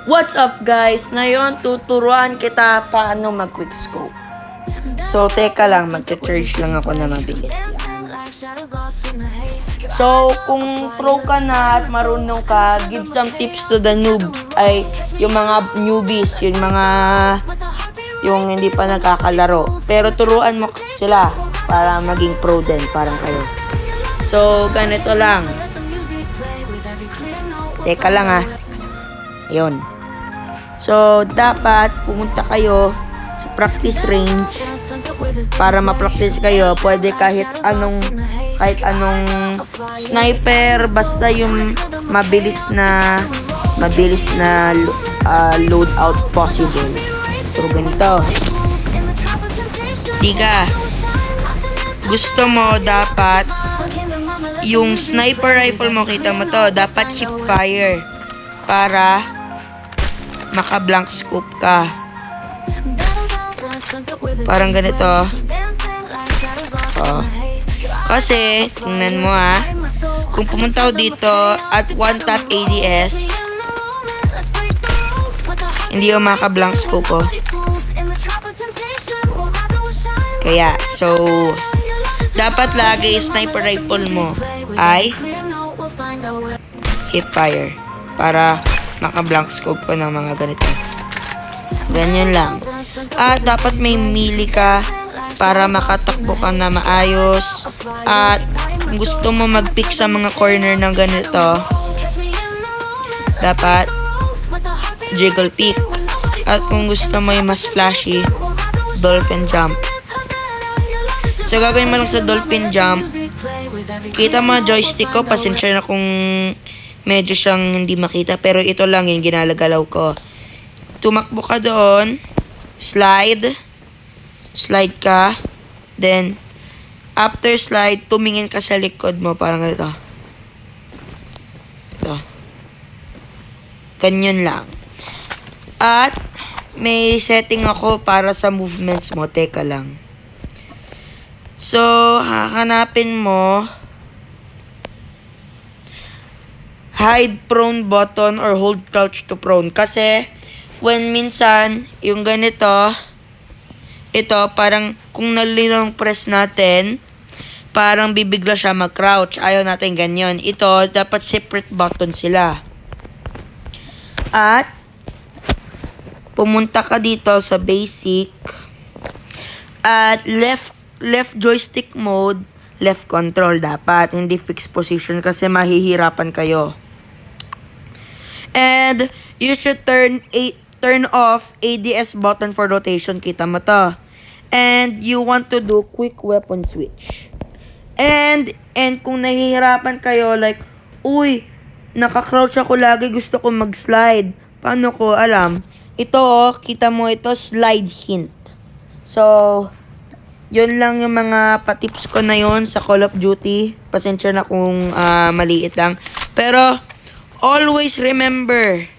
What's up guys? Ngayon tuturuan kita paano mag-quickscope. So teka lang, magte-charge lang ako na mabilis. So kung pro ka na at marunong ka, give some tips to the noob. Ay yung mga newbies, yung hindi pa nagkakalaro. Pero turuan mo sila para maging pro din, parang kayo. So ganito lang. Teka lang ha. Yun. So, dapat pumunta kayo sa practice range para ma-practice kayo. Pwede kahit anong sniper, basta yung mabilis na loadout possible. So, ganito. Tiga. Gusto mo dapat yung sniper rifle mo, kita mo to, dapat hip fire para maka-blank scope ka. Parang ganito. Oh. Kasi, tingnan mo kung pumunta ako dito at one tap ADS, hindi ako maka-blank scope ko. Kaya, so, dapat lagi sniper rifle mo ay hip fire para maka-blank scope ko ng mga ganito. Ganyan lang. At dapat may melee ka para makatakbo ka na maayos. At kung gusto mo mag-pick sa mga corner ng ganito, dapat jiggle pick. At kung gusto mo yung mas flashy, dolphin jump. So gagawin mo lang sa dolphin jump. Kita mo joystick ko, pasensya na kung medyo siyang hindi makita, pero ito lang yung ginalagalaw ko. Tumakbo ka doon, slide ka, then after slide, tumingin ka sa likod mo, parang ito. Ito. Ganyan lang. At may setting ako para sa movements mo, teka lang. So, hahanapin mo hide prone button or hold crouch to prone. Kasi, when minsan, yung ganito, ito, parang, kung nalilong press natin, parang bibigla siya mag-crouch. Ayaw natin ganyan. Ito, dapat separate button sila. At, pumunta ka dito sa basic. At, left joystick mode, left control dapat. Hindi fixed position kasi mahihirapan kayo. And you should turn off ADS button for rotation. Kita mo to. And you want to do quick weapon switch. And kung nahihirapan kayo, like, uy, naka-crouch ako lagi, gusto ko mag-slide. Paano ko alam? Ito, kita mo ito, slide hint. So, yun lang yung mga patips ko na yun sa Call of Duty. Pasensya na kung maliit lang. Pero, always remember,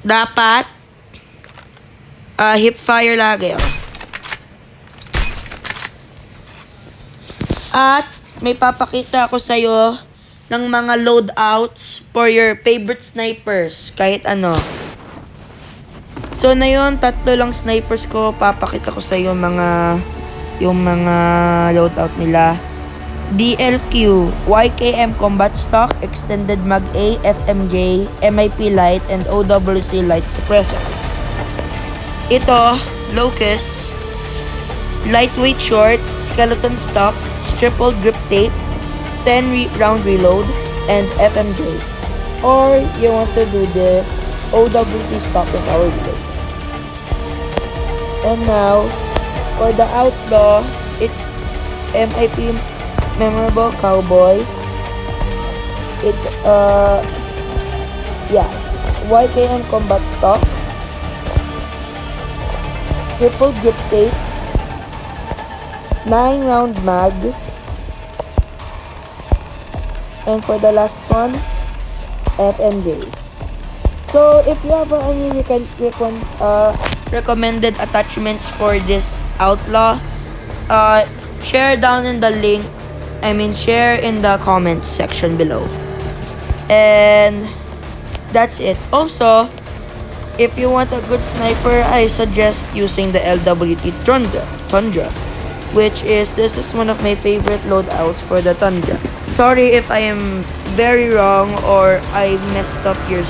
dapat hip fire lagi. At may papakita ako sa'yo ng mga loadouts for your favorite snipers. Kahit ano. So na yun, tatlo lang snipers ko. Papakita ko sa'yo yung mga loadout nila. DLQ, YKM Combat Stock, Extended Mag A, FMJ, MIP Light, and OWC Light Suppressor. Ito, Locust, Lightweight Short, Skeleton Stock, Triple Grip Tape, 10 round reload, and FMJ. Or you want to do the OWC Stock with our reload. And now, for the Outlaw, it's MIP Memorable Cowboy. It's YKM Combat Stock, Triple Grip Tape, 9 round mag, and for the last one, FMJ. So if you have any recommended attachments for this Outlaw, share down in the link. share in the comments section below. And that's it. Also, if you want a good sniper, I suggest using the LWT Tundra, which is, this is one of my favorite loadouts for the Tundra. Sorry if I am very wrong or I messed up your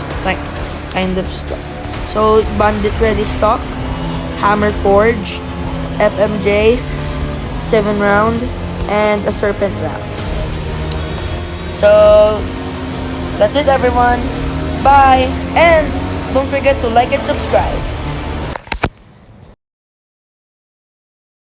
kind of stuff. So, Bandit Ready Stock, Hammer Forge, FMJ, 7 round, and a Serpent Wrap. So, that's it everyone. Bye! And don't forget to like and subscribe.